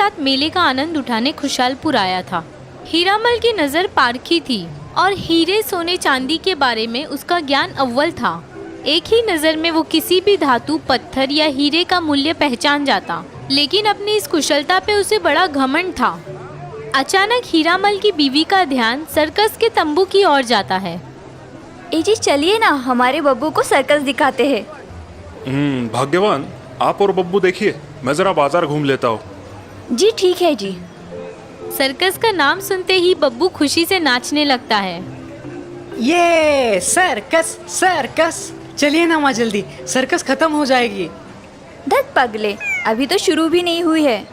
साथ मेले का आनंद उठाने खुशहालपुर आया था। हीरामल की नज़र पारखी थी और हीरे सोने चांदी के बारे में उसका ज्ञान अव्वल था। एक ही नज़र में वो किसी भी धातु, पत्थर या हीरे का मूल्य पहचान जाता, लेकिन अपनी इस कुशलता पे उसे बड़ा घमंड था। अचानक हीरामल की बीवी का ध्यान सर्कस के तंबू की ओर जाता है। ए जी चलिए ना, हमारे बब्बू को सर्कस दिखाते हैं। भाग्यवान, आप और बब्बू देखिए, मैं जरा बाजार घूम लेता हूँ। जी ठीक है जी। सर्कस का नाम सुनते ही बब्बू खुशी से नाचने लगता है। ये सर्कस सर्कस, चलिए ना माँ जल्दी, सर्कस खत्म हो जाएगी। धत पगले, अभी तो शुरू भी नहीं हुई है।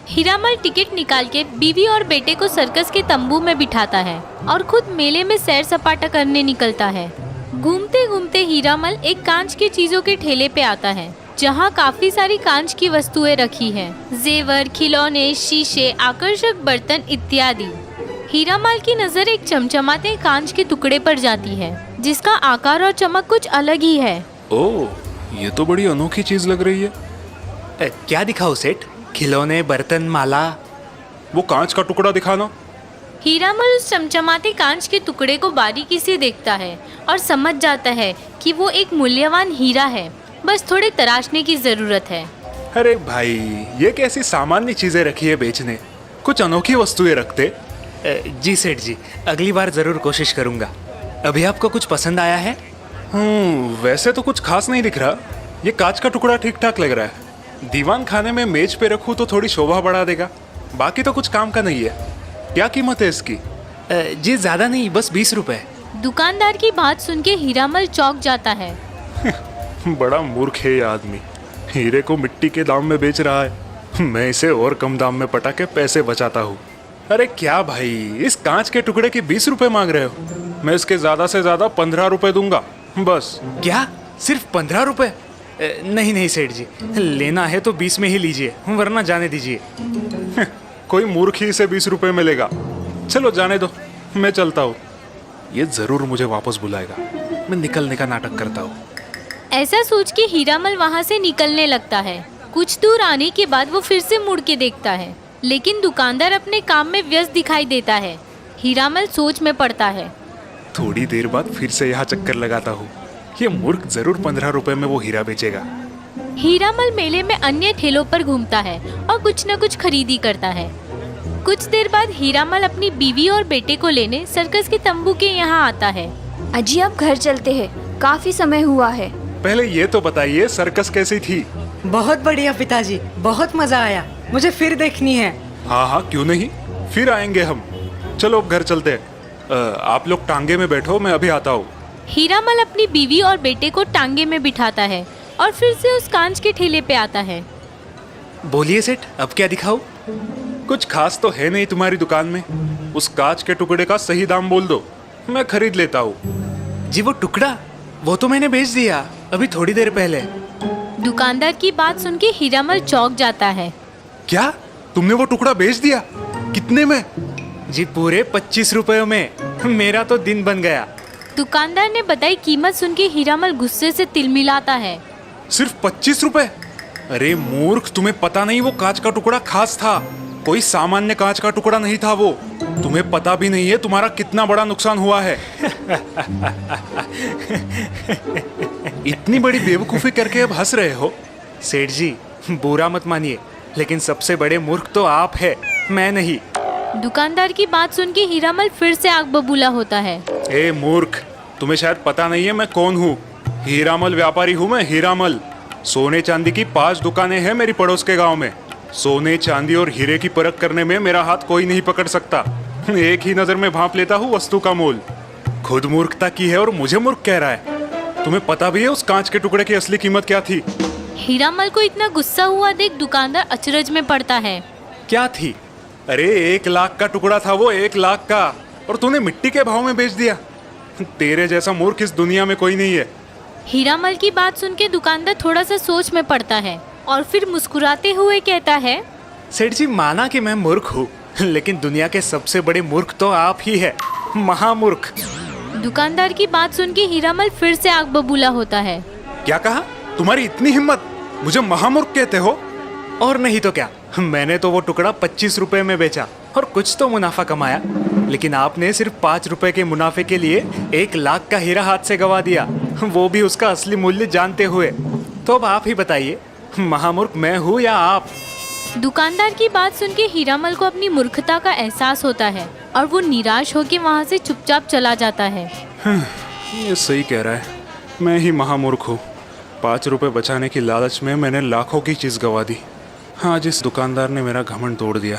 हीरामल टिकट निकाल के बीवी और बेटे को सर्कस के तंबू में बिठाता है और खुद मेले में सैर सपाटा करने निकलता है। घूमते घूमते हीरामल एक कांच के चीजों के ठेले पे आता है, जहाँ काफी सारी कांच की वस्तुएं रखी हैं, जेवर, खिलौने, शीशे, आकर्षक बर्तन इत्यादि। हीरामल की नजर एक चमचमाते कांच के टुकड़े पर जाती है, जिसका आकार और चमक कुछ अलग ही है। ओह, ये तो बड़ी अनोखी चीज लग रही है। क्या दिखाओ सेठ? खिलौने, बर्तन, माला? वो कांच का टुकड़ा दिखाना। हीरामल उस चमचमाते कांच के टुकड़े को बारीकी से देखता है और समझ जाता है कि वो एक मूल्यवान हीरा है, बस थोड़े तराशने की जरूरत है। अरे भाई, ये कैसी सामान्य चीजें रखी है बेचने, कुछ अनोखी वस्तुएं रखते। जी सेठ जी, अगली बार जरूर कोशिश करूंगा। अभी आपको कुछ पसंद आया है? वैसे तो कुछ खास नहीं दिख रहा। ये कांच का टुकड़ा ठीक ठाक लग रहा है। दीवान खाने में मेज पे रखूं तो थोड़ी शोभा बढ़ा देगा, बाकी तो कुछ काम का नहीं है। क्या कीमत है इसकी? जी ज्यादा नहीं, बस 20 रुपए। दुकानदार की बात सुन के हीरामल चौंक जाता है। बड़ा मूर्ख है ये आदमी, हीरे को मिट्टी के दाम में बेच रहा है। मैं इसे और कम दाम में पटा के पैसे बचाता हूँ। अरे क्या भाई, इस कांच के टुकड़े के 20 रुपए मांग रहे हो? मैं इसके ज्यादा से ज्यादा 15 रुपए दूंगा बस। क्या, सिर्फ 15 रुपए? नहीं नहीं सेठ जी, लेना है तो 20 में ही लीजिए, वरना जाने दीजिए। कोई मूर्ख ही इसे 20 रुपए में लेगा। चलो जाने दो, मैं चलता हूँ। ये जरूर मुझे वापस बुलाएगा, मैं निकलने का नाटक करता हूँ। ऐसा सोच के हीरामल वहाँ से निकलने लगता है। कुछ दूर आने के बाद वो फिर से मुड़ के देखता है, लेकिन दुकानदार अपने काम में व्यस्त दिखाई देता है। हीरामल सोच में पड़ता है। थोड़ी देर बाद फिर से यहाँ चक्कर लगाता हूँ। ये मूर्ख जरूर 15 रुपए में वो हीरा बेचेगा। हीरामल मेले में अन्य ठेलों पर घूमता है और कुछ न कुछ खरीदी करता है। कुछ देर बाद हीरामल अपनी बीवी और बेटे को लेने सर्कस के तंबू के यहाँ आता है। अजी अब घर चलते हैं, काफी समय हुआ है। पहले ये तो बताइए, सर्कस कैसी थी? बहुत बढ़िया पिताजी, बहुत मजा आया, मुझे फिर देखनी है। हाँ हाँ, क्यों नहीं, फिर आएंगे हम। चलो अब घर चलते हैं। आप लोग टांगे में बैठो, मैं अभी आता हूँ। हीरामल अपनी बीवी और बेटे को टांगे में बिठाता है और फिर से उस कांच के ठेले पे आता है। बोलिए सेठ, अब क्या दिखाऊं? कुछ खास तो है नहीं तुम्हारी दुकान में। उस कांच के टुकड़े का सही दाम बोल दो, मैं खरीद लेता हूँ। जी वो टुकड़ा, वो तो मैंने बेच दिया अभी थोड़ी देर पहले। दुकानदार की बात सुन के हीरामल चौंक जाता है। क्या, तुमने वो टुकड़ा बेच दिया? कितने में? जी पूरे 25 रुपयों में। मेरा तो दिन बन गया। दुकानदार ने बताई कीमत सुन के हीरामल गुस्से से तिलमिलाता है। सिर्फ 25 रुपए? अरे मूर्ख, तुम्हें पता नहीं वो कांच का टुकड़ा खास था, कोई सामान्य कांच का टुकड़ा नहीं था वो। तुम्हें पता भी नहीं है तुम्हारा कितना बड़ा नुकसान हुआ है। इतनी बड़ी बेवकूफी करके अब हंस रहे हो? सेठ जी बुरा मत मानिए, लेकिन सबसे बड़े मूर्ख तो आप है, मैं नहीं। दुकानदार की बात सुन के हीरामल फिर से आग बबूला होता है। ए मूर्ख, तुम्हें शायद पता नहीं है मैं कौन हूँ। हीरामल व्यापारी हूँ मैं, हीरामल। सोने चांदी की 5 दुकानें हैं मेरी पड़ोस के गांव में। सोने चांदी और हीरे की परख करने में मेरा हाथ कोई नहीं पकड़ सकता। एक ही नजर में भांप लेता हूँ वस्तु का मोल। खुद मूर्खता की है और मुझे मूर्ख कह रहा है। तुम्हें पता भी है उस कांच के टुकड़े की असली कीमत क्या थी? हीरामल को इतना गुस्सा हुआ देख दुकानदार अचरज में पड़ता है। क्या थी? अरे 1 लाख का टुकड़ा था वो, 1 लाख का, और तूने मिट्टी के भाव में बेच दिया। तेरे जैसा मूर्ख इस दुनिया में कोई नहीं है। हीरामल की बात सुन के दुकानदार थोड़ा सा सोच में पड़ता है और फिर मुस्कुराते हुए कहता है, सेठ जी माना कि मैं मूर्ख हूँ, लेकिन दुनिया के सबसे बड़े मूर्ख तो आप ही है, महामूर्ख। दुकानदार की बात सुन के हीरामल फिर से आग बबूला होता है। क्या कहा? तुम्हारी इतनी हिम्मत, मुझे महामूर्ख कहते हो? और नहीं तो क्या, मैंने तो वो टुकड़ा 25 रुपए में बेचा और कुछ तो मुनाफा कमाया, लेकिन आपने सिर्फ 5 रुपए के मुनाफे के लिए 1 लाख का हीरा हाथ से गवा दिया, वो भी उसका असली मूल्य जानते हुए। तो अब आप ही बताइए, महामूर्ख मैं हूँ या आप? दुकानदार की बात सुन के हीरामल को अपनी मूर्खता का एहसास होता है और वो निराश होकर वहाँ से चुपचाप चला जाता है। ये सही कह रहा है, मैं ही महामूर्ख हूँ। 5 रुपए बचाने की लालच में मैंने लाखों की चीज़ गवा दी। आज इस दुकानदार ने मेरा घमंड तोड़ दिया।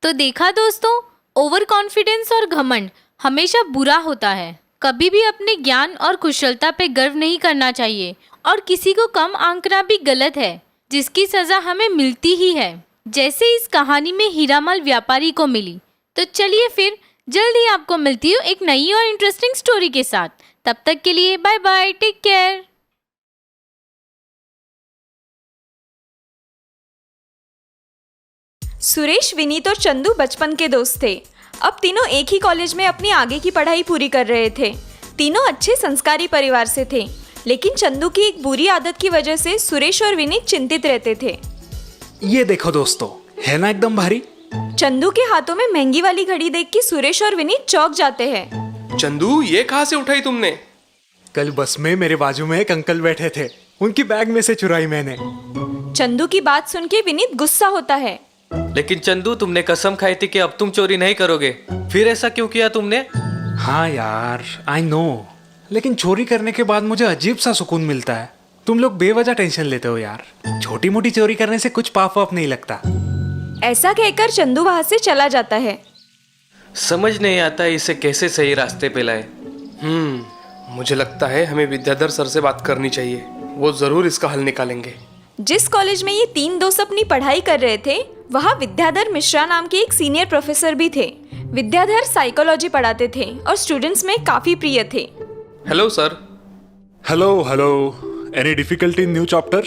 तो देखा दोस्तों, ओवर कॉन्फिडेंस और घमंड हमेशा बुरा होता है। कभी भी अपने ज्ञान और कुशलता पे गर्व नहीं करना चाहिए और किसी को कम आंकना भी गलत है, जिसकी सजा हमें मिलती ही है, जैसे इस कहानी में हीरामल व्यापारी को मिली। तो चलिए फिर जल्दी आपको मिलती हूँ एक नई और इंटरेस्टिंग स्टोरी के साथ। तब तक के लिए bye bye, take care. Suresh, Vineet और चंदू बचपन के दोस्त थे। अब तीनों एक ही कॉलेज में अपनी आगे की पढ़ाई पूरी कर रहे थे। तीनों अच्छे संस्कारी परिवार से थे, लेकिन चंदू की एक बुरी आदत की वजह से सुरेश और विनीत चिंतित रहते थे। ये देखो दोस्तों, है ना एकदम भारी। चंदू के हाथों में महंगी वाली घड़ी देख के सुरेश और विनीत चौंक जाते हैं। चंदू, ये कहाँ से उठाई तुमने? कल बस में मेरे बाजू में एक अंकल बैठे थे, उनकी बैग में से चुराई मैंने। चंदू की बात सुन के विनीत गुस्सा होता है। लेकिन चंदू, तुमने कसम खाई थी कि अब तुम चोरी नहीं करोगे, फिर ऐसा क्यों किया तुमने? हाँ यार, आई नो, लेकिन चोरी करने के बाद मुझे अजीब सा सुकून मिलता है। तुम लोग बेवजह टेंशन लेते हो यार। छोटी मोटी चोरी करने से कुछ पाप वाप नहीं लगता। ऐसा कहकर चंदू वहां से चला जाता है। समझ नहीं आता इसे कैसे सही रास्ते पे लाए। मुझे लगता है हमें विद्याधर सर से बात करनी चाहिए, वो जरूर इसका हल निकालेंगे। जिस कॉलेज में ये तीन दोस्त अपनी पढ़ाई कर रहे थे, वहाँ विद्याधर मिश्रा नाम के एक सीनियर प्रोफेसर भी थे। विद्याधर साइकोलॉजी पढ़ाते थे और स्टूडेंट्स में काफी प्रिय थे। Hello sir. Hello, any difficulty in new chapter?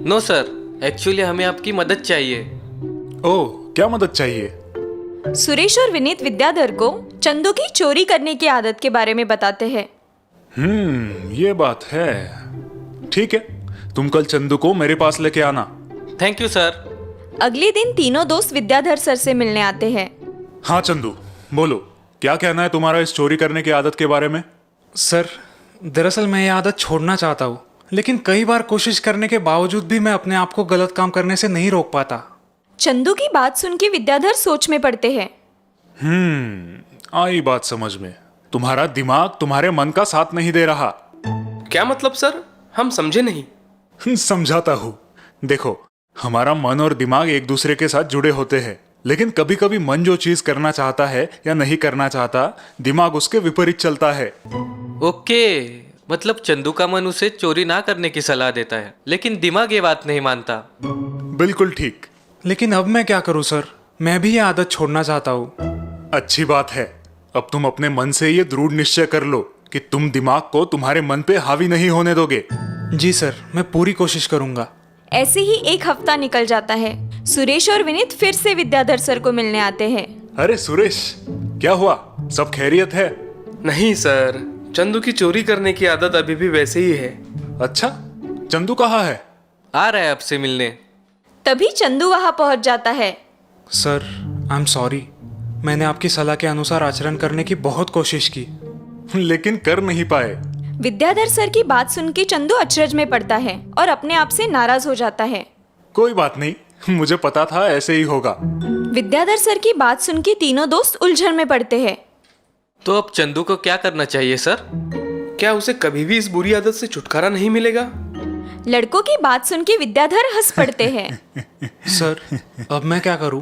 No sir, actually हमें आपकी मदद चाहिए। ओह, क्या मदद चाहिए? सुरेश और विनीत विद्याधर को चंदू की चोरी करने की आदत के बारे में बताते हैं। ये बात है। ठीक है, तुम कल चंदू को मेरे पास लेके आना। Thank you sir. अगले दिन तीनों दोस्त विद्याधर सर से मिलने आते हैं। हाँ चंदू, बोलो, क्या कहना है तुम्हारा इस चोरी करने की आदत के बारे में? सर, दरअसल मैं ये आदत छोड़ना चाहता हूँ, लेकिन कई बार कोशिश करने के बावजूद भी मैं अपने आप को गलत काम करने से नहीं रोक पाता। चंदू की बात सुन के विद्याधर सोच में पड़ते हैं। आई बात समझ में। तुम्हारा दिमाग तुम्हारे मन का साथ नहीं दे रहा। क्या मतलब सर? हम समझे नहीं। समझाता हूँ। देखो, हमारा मन और दिमाग एक दूसरे के साथ जुड़े होते हैं, लेकिन कभी कभी मन जो चीज करना चाहता है या नहीं करना चाहता, दिमाग उसके विपरीत चलता है। ओके, मतलब चंदू का मन उसे चोरी ना करने की सलाह देता है, लेकिन दिमाग ये बात नहीं मानता। बिल्कुल ठीक। लेकिन अब मैं क्या करूँ सर? मैं भी ये आदत छोड़ना चाहता हूँ। अच्छी बात है। अब तुम अपने मन से ये दृढ़ निश्चय कर लो कि तुम दिमाग को तुम्हारे मन पे हावी नहीं होने दोगे। जी सर, मैं पूरी कोशिश करूंगा। ऐसे ही एक हफ्ता निकल जाता है। सुरेश और विनीत फिर से विद्याधर सर को मिलने आते हैं। अरे सुरेश, क्या हुआ? सब खैरियत है? नहीं सर, चंदू की चोरी करने की आदत अभी भी वैसे ही है। अच्छा, चंदू कहाँ है? आ रहा है आपसे मिलने। तभी चंदू वहां पहुंच जाता है। Sir, I am sorry. मैंने आपकी सलाह के अनुसार आचरण करने की बहुत कोशिश की, लेकिन कर नहीं पाए। विद्याधर सर की बात सुन के चंदू अचरज में पड़ता है और अपने आप से नाराज हो जाता है। कोई बात नहीं, मुझे पता था ऐसे ही होगा। विद्याधर सर की बात सुन के तीनों दोस्त उलझन में पड़ते हैं। तो अब चंदू को क्या करना चाहिए सर? क्या उसे कभी भी इस बुरी आदत से छुटकारा नहीं मिलेगा? लड़कों की बात सुन के विद्याधर हंस पड़ते हैं। सर, अब मैं क्या करूं?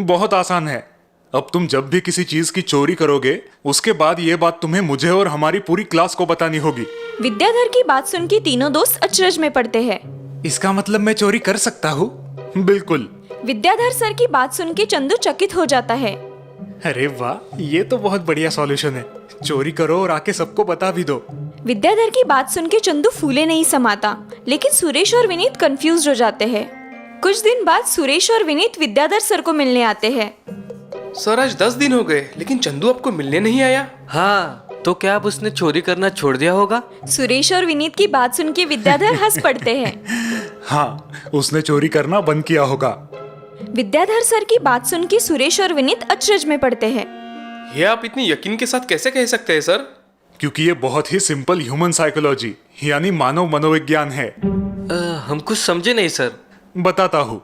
बहुत आसान है। अब तुम जब भी किसी चीज की चोरी करोगे, उसके बाद ये बात तुम्हें मुझे और हमारी पूरी क्लास को बतानी होगी। विद्याधर की बात सुन के तीनों दोस्त अचरज में पड़ते हैं। इसका मतलब मैं चोरी कर सकता हूँ? बिल्कुल। विद्याधर सर की बात सुन के चंदू चकित हो जाता है। अरे वाह, ये तो बहुत बढ़िया सॉल्यूशन है। चोरी करो और आके सबको बता भी दो। विद्याधर की बात सुन के चंदू फूले नहीं समाता, लेकिन सुरेश और विनीत कंफ्यूज हो जाते हैं। कुछ दिन बाद सुरेश और विनीत विद्याधर सर को मिलने आते हैं। सर, आज 10 दिन हो गए लेकिन चंदू आपको मिलने नहीं आया। हाँ, तो क्या अब उसने चोरी करना छोड़ दिया होगा? सुरेश और विनीत की बात सुन के विद्याधर हंस पड़ते हैं। हाँ, उसने चोरी करना बंद किया होगा। विद्याधर सर की बात सुन के सुरेश और विनीत अचरज में पड़ते हैं। ये आप इतनी यकीन के साथ कैसे कह सकते हैं सर? क्योंकि ये बहुत ही सिंपल ह्यूमन साइकोलॉजी यानी मानव मनोविज्ञान है। हम कुछ समझे नहीं सर। बताता हूँ।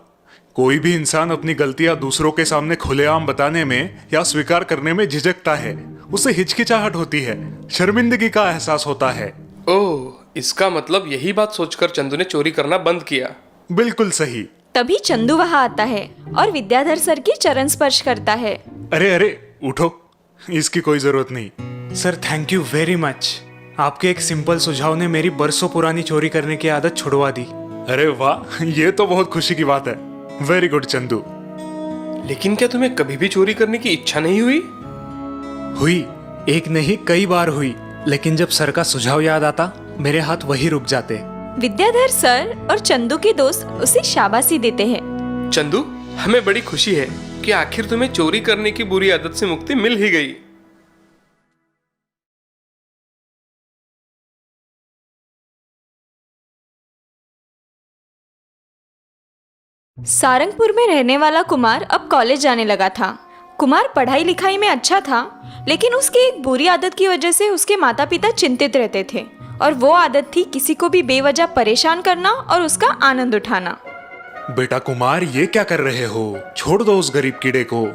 कोई भी इंसान अपनी गलतियां दूसरों के सामने खुलेआम बताने में या स्वीकार करने में झिझकता है। उसे हिचकिचाहट होती है, शर्मिंदगी का एहसास होता है। ओह, इसका मतलब यही बात सोचकर चंदू ने चोरी करना बंद किया। बिल्कुल सही। तभी चंदू वहां आता है और विद्याधर सर की चरण स्पर्श करता है। अरे अरे उठो, इसकी कोई जरूरत नहीं। Sir thank you very much. आपके एक सिंपल सुझाव ने मेरी बरसों पुरानी चोरी करने की आदत छुड़वा दी। अरे वाह, ये तो बहुत खुशी की बात है। Very good Chandu. लेकिन क्या तुम्हें कभी भी चोरी करने की इच्छा नहीं हुई? हुई, एक नहीं कई बार हुई, लेकिन जब सर का सुझाव याद आता मेरे हाथ वही रुक जाते। विद्याधर सर और चंदू के दोस्त उसे शाबाशी देते हैं। चंदू, हमें बड़ी खुशी है कि आखिर तुम्हें चोरी करने की बुरी आदत से मुक्ति मिल ही गई। सारंगपुर में रहने वाला कुमार अब कॉलेज जाने लगा था। कुमार पढ़ाई लिखाई में अच्छा था, लेकिन उसकी एक बुरी आदत की वजह से उसके माता पिता चिंतित रहते थे, और वो आदत थी किसी को भी बेवजह परेशान करना और उसका आनंद उठाना। बेटा कुमार, ये क्या कर रहे हो? छोड़ दो उस गरीब कीड़े को।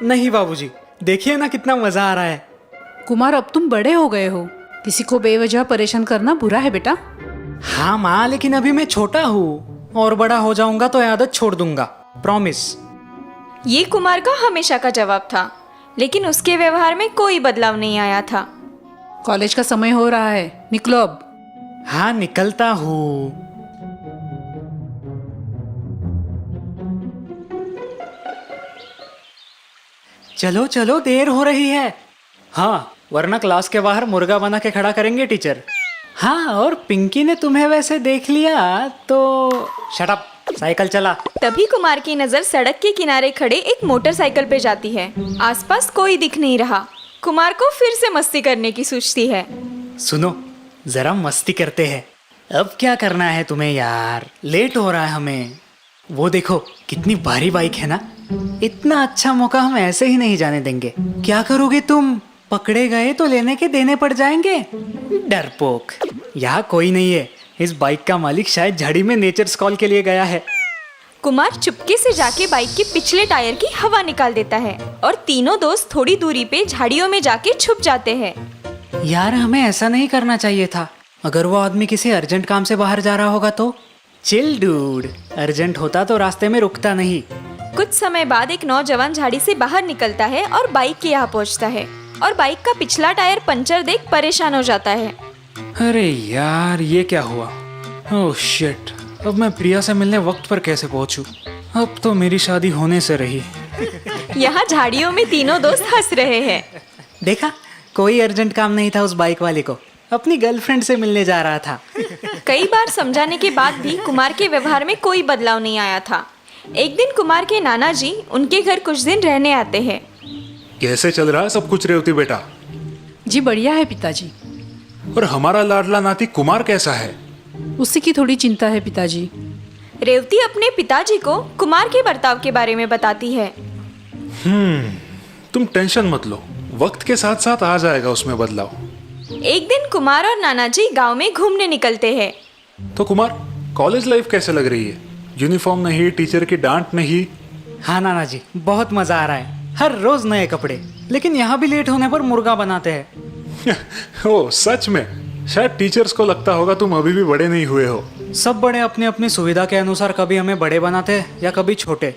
नहीं बाबूजी, देखिए ना कितना मजा आ रहा है। कुमार, अब तुम बड़े हो गए हो, किसी को बेवजह परेशान करना बुरा है बेटा। हाँ माँ, लेकिन अभी मैं छोटा हूँ, और बड़ा हो जाऊंगा तो ये आदत छोड़ दूंगा, प्रॉमिस। ये कुमार का हमेशा का जवाब था, लेकिन उसके व्यवहार में कोई बदलाव नहीं आया था। कॉलेज का समय हो रहा है, निकलो अब। हाँ निकलता हूँ। चलो चलो, देर हो रही है। हाँ, वरना क्लास के बाहर मुर्गा बना के खड़ा करेंगे टीचर। हाँ, और पिंकी ने तुम्हें वैसे देख लिया तो शट अप, साइकिल चला। तभी कुमार की नजर सड़क के किनारे खड़े एक मोटरसाइकिल पे जाती है। आसपास कोई दिख नहीं रहा। कुमार को फिर से मस्ती करने की सूझती है। सुनो, जरा मस्ती करते हैं। अब क्या करना है तुम्हें यार, लेट हो रहा है हमें। वो देखो कितनी भारी बाइक है ना। इतना अच्छा मौका हम ऐसे ही नहीं जाने देंगे। क्या करोगे तुम? पकड़े गए तो लेने के देने पड़ जाएंगे। डरपोक, यहाँ कोई नहीं है। इस बाइक का मालिक शायद झाड़ी में नेचर्स कॉल के लिए गया है। कुमार चुपके से जाके बाइक के पिछले टायर की हवा निकाल देता है और तीनों दोस्त थोड़ी दूरी पे झाड़ियों में जाके छुप जाते हैं। यार, हमें ऐसा नहीं करना चाहिए था। अगर वो आदमी किसी अर्जेंट काम से बाहर जा रहा होगा तो? चिल डूड, अर्जेंट होता तो रास्ते में रुकता नहीं। कुछ समय बाद एक नौजवान झाड़ी से बाहर निकलता है और बाइक के यहाँ पहुँचता है, और बाइक का पिछला टायर पंचर देख परेशान हो जाता है। अरे यार, ये क्या हुआ? ओह शिट, अब मैं प्रिया से मिलने वक्त पर कैसे पहुंचूं? अब तो मेरी शादी होने से रही। यहाँ झाड़ियों में तीनों दोस्त हंस रहे हैं। देखा, कोई अर्जेंट काम नहीं था उस बाइक वाले को, अपनी गर्लफ्रेंड से मिलने जा रहा था। कई बार समझाने के बाद भी कुमार के व्यवहार में कोई बदलाव नहीं आया था। एक दिन कुमार के नाना जी उनके घर कुछ दिन रहने आते हैं। कैसे चल रहा है सब कुछ रेवती बेटा? जी बढ़िया है पिताजी। और हमारा लाडला नाती कुमार कैसा है? उसी की थोड़ी चिंता है पिताजी। रेवती अपने पिताजी को कुमार के बर्ताव के बारे में बताती है। तुम टेंशन मत लो, वक्त के साथ साथ आ जाएगा उसमें बदलाव। एक दिन कुमार और नाना जी गाँव में घूमने निकलते हैं। तो कुमार, कॉलेज लाइफ कैसे लग रही है? यूनिफॉर्म नहीं, टीचर की डांट नहीं। हाँ नाना जी, बहुत मजा आ रहा है। हर रोज नए कपड़े, लेकिन यहाँ भी लेट होने पर मुर्गा बनाते हैं। ओ सच में? शायद टीचर्स को लगता होगा तुम अभी भी बड़े नहीं हुए हो। सब बड़े अपनी अपनी सुविधा के अनुसार कभी हमें बड़े बनाते हैं या कभी छोटे।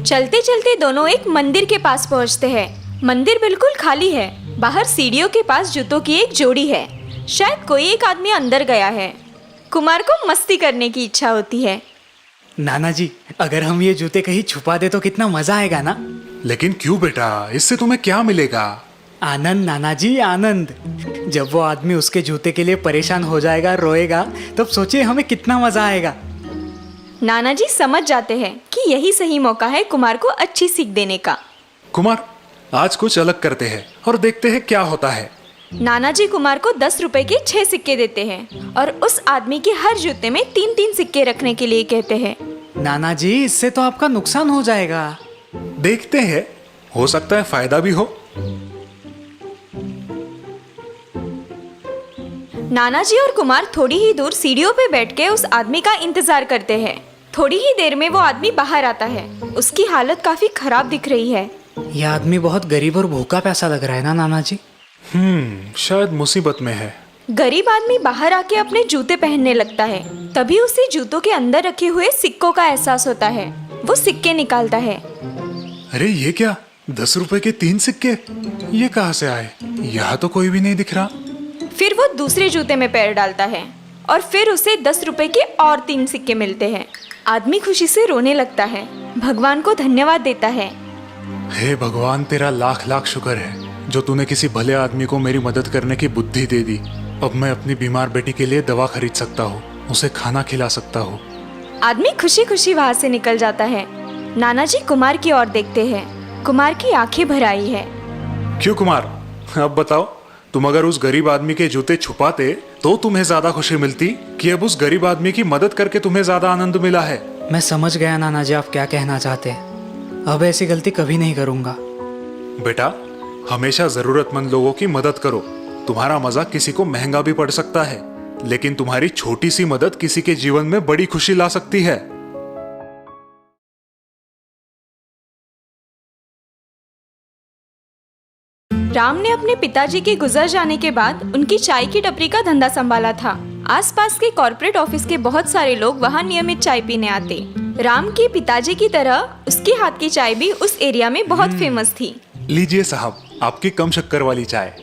चलते चलते दोनों एक मंदिर के पास पहुंचते हैं। मंदिर बिल्कुल खाली है। बाहर सीढ़ियों के पास जूतों की एक जोड़ी है। शायद कोई एक आदमी अंदर गया है। कुमार को मस्ती करने की इच्छा होती है। नाना जी, अगर हम ये जूते कहीं छुपा दे तो कितना मजा आएगा ना। लेकिन क्यों बेटा, इससे तुम्हें क्या मिलेगा? आनंद नाना जी, आनंद। जब वो आदमी उसके जूते के लिए परेशान हो जाएगा, रोएगा, तब सोचिए हमें कितना मजा आएगा। नाना जी समझ जाते हैं कि यही सही मौका है कुमार को अच्छी सीख देने का। कुमार, आज कुछ अलग करते हैं और देखते हैं क्या होता है। नानाजी कुमार को 10 रुपए के 6 सिक्के देते हैं और उस आदमी के हर जूते में 3-3 सिक्के रखने के लिए कहते हैं। नाना जी, इससे तो आपका नुकसान हो जाएगा। देखते हैं, हो सकता है फायदा भी हो। नानाजी और कुमार थोड़ी ही दूर सीढ़ियों पे बैठ के उस आदमी का इंतजार करते हैं। थोड़ी ही देर में वो आदमी बाहर आता है। उसकी हालत काफी खराब दिख रही है। यह आदमी बहुत गरीब और भूखा प्यासा लग रहा है ना नाना जी? शायद मुसीबत में है। गरीब आदमी बाहर आके अपने जूते पहनने लगता है। तभी उसे जूतों के अंदर रखे हुए सिक्कों का एहसास होता है। वो सिक्के निकालता है। अरे ये क्या, 10 रुपए के 3 सिक्के, ये कहाँ से आए? यहाँ तो कोई भी नहीं दिख रहा। फिर वो दूसरे जूते में पैर डालता है और फिर उसे 10 रुपए के और 3 सिक्के मिलते हैं। आदमी खुशी से रोने लगता है, भगवान को धन्यवाद देता है। हे भगवान, तेरा लाख लाख शुक्र है जो तूने किसी भले आदमी को मेरी मदद करने की बुद्धि दे दी। अब मैं अपनी बीमार बेटी के लिए दवा खरीद सकता हूँ, उसे खाना खिला सकता हूँ। आदमी खुशी खुशी वहाँ से निकल जाता है। नानाजी कुमार की ओर देखते हैं। कुमार की आंखें भर आई है। क्यों कुमार, अब बताओ, तुम अगर उस गरीब आदमी के जूते छुपाते तो तुम्हें ज्यादा खुशी मिलती कि अब उस गरीब आदमी की मदद करके तुम्हें ज्यादा आनंद मिला है? मैं समझ गया नाना जी आप क्या कहना चाहते हैं। अब ऐसी गलती कभी नहीं करूँगा। बेटा, हमेशा जरूरतमंद लोगों की मदद करो। तुम्हारा मजाक किसी को महंगा भी पड़ सकता है, लेकिन तुम्हारी छोटी सी मदद किसी के जीवन में बड़ी खुशी ला सकती है। राम ने अपने पिताजी के गुजर जाने के बाद उनकी चाय की टपरी का धंधा संभाला था। आसपास के कॉर्पोरेट ऑफिस के बहुत सारे लोग वहाँ नियमित चाय पीने आते। राम के पिताजी की तरह उसके हाथ की चाय भी उस एरिया में बहुत फेमस थी। लीजिए साहब, आपकी कम शक्कर वाली चाय।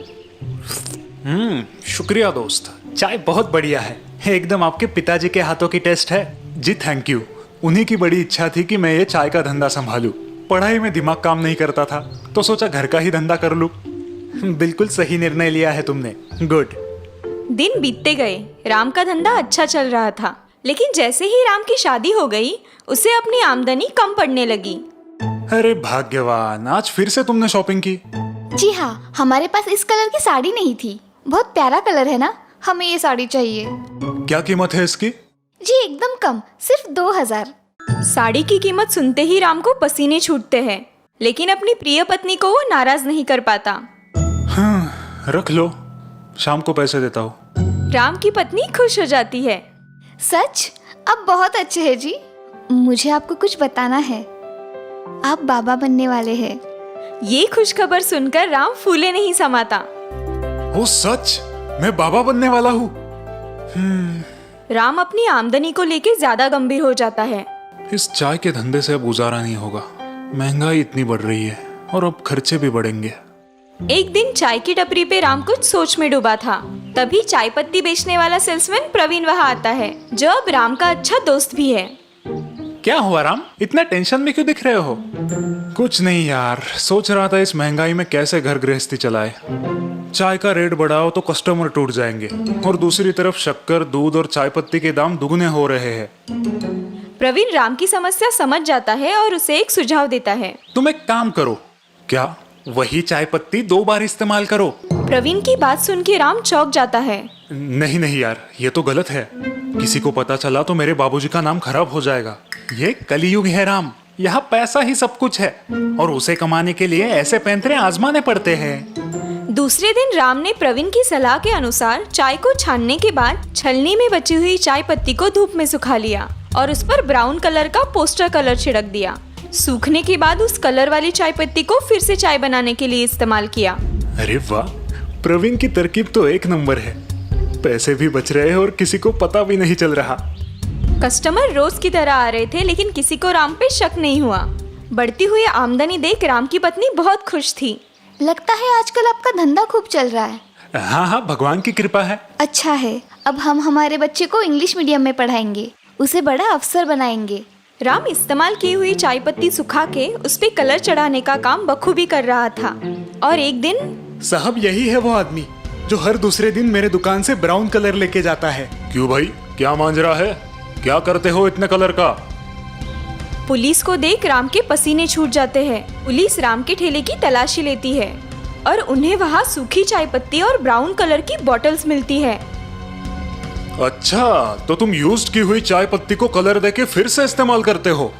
शुक्रिया दोस्त, चाय बहुत बढ़िया है, एकदम आपके पिताजी के हाथों की टेस्ट है। जी थैंक यू। उन्हीं की बड़ी इच्छा थी कि मैं ये चाय का धंधा संभालूं। पढ़ाई में दिमाग काम नहीं करता था तो सोचा घर का ही धंधा कर लूं। बिल्कुल सही निर्णय लिया है तुमने, गुड। दिन बीतते गए। राम का धंधा अच्छा चल रहा था, लेकिन जैसे ही राम की शादी हो गई उसे अपनी आमदनी कम पड़ने लगी। अरे भाग्यवान, आज फिर से तुमने शॉपिंग की? जी हाँ, हमारे पास इस कलर की साड़ी नहीं थी। बहुत प्यारा कलर है ना, हमें ये साड़ी चाहिए। क्या कीमत है इसकी? जी एकदम कम, सिर्फ 2000। साड़ी की कीमत सुनते ही राम को पसीने छूटते हैं, लेकिन अपनी प्रिय पत्नी को वो नाराज नहीं कर पाता। रख लो, शाम को पैसे देता हूँ। राम की पत्नी खुश हो जाती है। सच? अब बहुत अच्छे है जी। मुझे आपको कुछ बताना है, आप बाबा बनने वाले हैं। ये खुशखबर सुनकर राम फूले नहीं समाता। ओ सच? मैं बाबा बनने वाला हूँ? राम अपनी आमदनी को लेके ज्यादा गंभीर हो जाता है। इस चाय के धंधे से अब गुजारा नहीं होगा। महंगाई इतनी बढ़ रही है और अब खर्चे भी बढ़ेंगे। एक दिन चाय की टपरी पे राम कुछ सोच में डूबा था। तभी चाय पत्ती बेचने वाला सेल्समैन प्रवीण वहाँ आता है, जो अब राम का अच्छा दोस्त भी है। क्या हुआ राम, इतना टेंशन में क्यों दिख रहे हो? कुछ नहीं यार, सोच रहा था इस महंगाई में कैसे घर गृहस्थी चलाए। चाय का रेट बढ़ाओ तो कस्टमर टूट जाएंगे और दूसरी तरफ शक्कर, दूध और चाय पत्ती के दाम दुगने हो रहे हैं। प्रवीण राम की समस्या समझ जाता है और उसे एक सुझाव देता है। तुम एक काम करो, क्या वही चाय पत्ती 2 बार इस्तेमाल करो। प्रवीण की बात सुन के राम चौंक जाता है। नहीं नहीं यार, ये तो गलत है। किसी को पता चला तो मेरे बाबूजी का नाम खराब हो जाएगा। ये कलयुग है राम, यहाँ पैसा ही सब कुछ है और उसे कमाने के लिए ऐसे पैंतरे आजमाने पड़ते हैं। दूसरे दिन राम ने प्रवीण की सलाह के अनुसार चाय को छानने के बाद छलनी में बची हुई चाय पत्ती को धूप में सुखा लिया और उस पर ब्राउन कलर का पोस्टर कलर छिड़क दिया। सूखने के बाद उस कलर वाली चाय पत्ती को फिर से चाय बनाने के लिए इस्तेमाल किया। अरे वाह, प्रवीण की तरकीब तो एक नंबर है। पैसे भी बच रहे हैं और किसी को पता भी नहीं चल रहा। कस्टमर रोज की तरह आ रहे थे, लेकिन किसी को राम पे शक नहीं हुआ। बढ़ती हुई आमदनी देख राम की पत्नी बहुत खुश थी। लगता है आजकल आपका धंधा खूब चल रहा है। हाँ हाँ, भगवान की कृपा है। अच्छा है, अब हम हमारे बच्चे को इंग्लिश मीडियम में पढ़ाएंगे, उसे बड़ा अफसर बनाएंगे। राम इस्तेमाल की हुई चाय पत्ती सुखा के उस पे कलर चढ़ाने का काम बखूबी कर रहा था और एक दिन साहब, यही है वो आदमी जो हर दूसरे दिन मेरे दुकान से ब्राउन कलर लेके जाता है। क्यों भाई, क्या मांजरा है? क्या करते हो इतने कलर का? पुलिस को देख राम के पसीने छूट जाते हैं। पुलिस राम के ठेले की तलाशी लेती है। और उन्हें वहाँ सूखी चाय पत्ती और ब्राउन कलर की बॉटल्स मिलती है। अच्छा, तो तुम यूज्ड की हुई चाय पत्ती को कलर देके फिर से इस्तेमाल करते हो।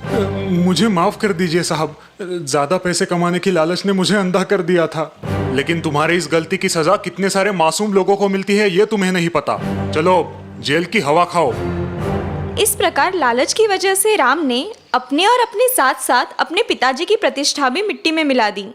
मुझे माफ कर दीजिए साहब, ज्यादा पैसे कमाने की लालच ने मुझे अंधा कर दिया था। लेकिन तुम्हारी इस गलती की सजा कितने सारे मासूम लोगों को मिलती है ये तुम्हें नहीं पता। चलो जेल की हवा खाओ। इस प्रकार लालच की वजह से राम ने अपने और अपने साथ साथ अपने पिताजी की प्रतिष्ठा भी मिट्टी में मिला दी।